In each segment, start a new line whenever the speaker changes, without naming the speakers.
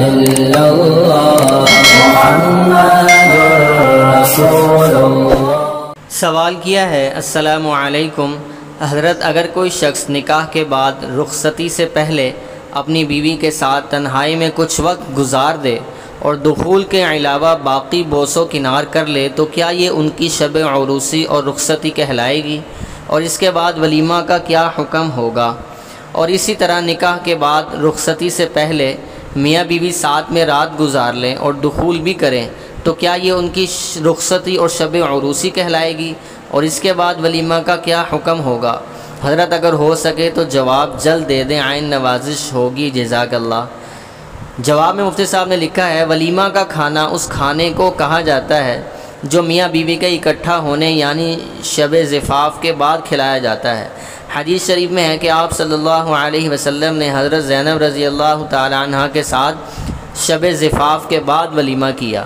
إلا الله محمد رسول الله۔
سوال کیا ہے، السلام علیکم حضرت، اگر کوئی شخص نکاح کے بعد رخصتی سے پہلے اپنی بیوی کے ساتھ تنہائی میں کچھ وقت گزار دے اور دخول کے علاوہ باقی بوس و کنار کر لے تو کیا یہ ان کی شب عروسی اور رخصتی کہلائے گی؟ اور اس کے بعد ولیمہ کا کیا حکم ہوگا؟ اور اسی طرح نکاح کے بعد رخصتی سے پہلے میاں بیوی ساتھ میں رات گزار لیں اور دخول بھی کریں تو کیا یہ ان کی رخصتی اور شب عروسی کہلائے گی؟ اور اس کے بعد ولیمہ کا کیا حکم ہوگا؟ حضرت اگر ہو سکے تو جواب جلد دے دیں، عین نوازش ہوگی، جزاک اللہ۔ جواب میں مفتی صاحب نے لکھا ہے، ولیمہ کا کھانا اس کھانے کو کہا جاتا ہے جو میاں بیوی کے اکٹھا ہونے یعنی شب زفاف کے بعد کھلایا جاتا ہے۔ حدیث شریف میں ہے کہ آپ صلی اللہ علیہ وسلم نے حضرت زینب رضی اللہ تعالی عنہ کے ساتھ شب زفاف کے بعد ولیمہ کیا۔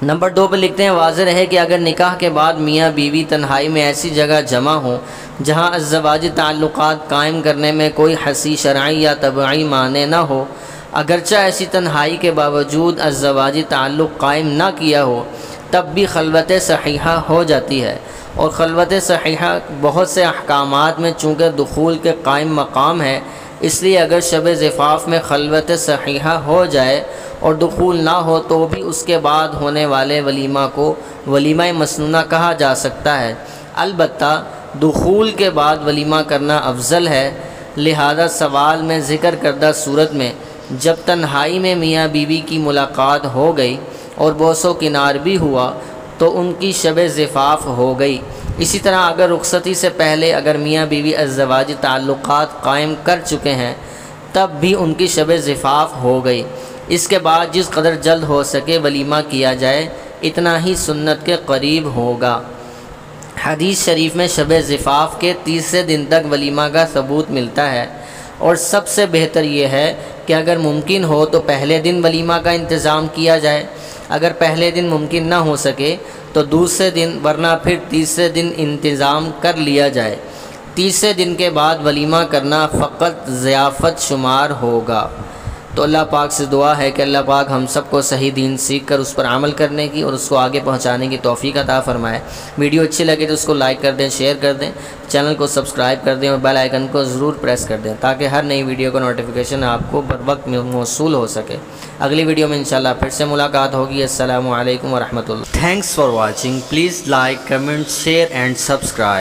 نمبر 2 پر لکھتے ہیں، واضح رہے کہ اگر نکاح کے بعد میاں بیوی تنہائی میں ایسی جگہ جمع ہوں جہاں ازدواجی تعلقات قائم کرنے میں کوئی حسی شرعی یا طبعی مانع نہ ہو، اگرچہ ایسی تنہائی کے باوجود ازدواجی تعلق قائم نہ کیا ہو، تب بھی خلوت صحیحہ ہو جاتی ہے، اور خلوت صحیحہ بہت سے احکامات میں چونکہ دخول کے قائم مقام ہے، اس لیے اگر شب زفاف میں خلوت صحیحہ ہو جائے اور دخول نہ ہو تو بھی اس کے بعد ہونے والے ولیمہ کو ولیمہ مسنونہ کہا جا سکتا ہے۔ البتہ دخول کے بعد ولیمہ کرنا افضل ہے، لہذا سوال میں ذکر کردہ صورت میں جب تنہائی میں میاں بیوی کی ملاقات ہو گئی اور بوس و کنار بھی ہوا تو ان کی شب زفاف ہو گئی۔ اسی طرح اگر رخصتی سے پہلے اگر میاں بیوی ازدواجی تعلقات قائم کر چکے ہیں تب بھی ان کی شب زفاف ہو گئی۔ اس کے بعد جس قدر جلد ہو سکے ولیمہ کیا جائے، اتنا ہی سنت کے قریب ہوگا۔ حدیث شریف میں شب زفاف کے تیسرے دن تک ولیمہ کا ثبوت ملتا ہے، اور سب سے بہتر یہ ہے کہ اگر ممکن ہو تو پہلے دن ولیمہ کا انتظام کیا جائے، اگر پہلے دن ممکن نہ ہو سکے تو دوسرے دن، ورنہ پھر تیسرے دن انتظام کر لیا جائے۔ تیسرے دن کے بعد ولیمہ کرنا فقط ضیافت شمار ہوگا۔ تو اللہ پاک سے دعا ہے کہ اللہ پاک ہم سب کو صحیح دین سیکھ کر اس پر عمل کرنے کی اور اس کو آگے پہنچانے کی توفیق عطا فرمائے۔ ویڈیو اچھی لگے تو اس کو لائک کر دیں، شیئر کر دیں، چینل کو سبسکرائب کر دیں اور بیل آئیکن کو ضرور پریس کر دیں تاکہ ہر نئی ویڈیو کا نوٹیفیکیشن آپ کو بر وقت موصول ہو سکے۔ اگلی ویڈیو میں انشاءاللہ پھر سے ملاقات ہوگی۔ السلام علیکم ورحمۃ اللہ۔ Thanks for watching. Please like, comment, share and subscribe.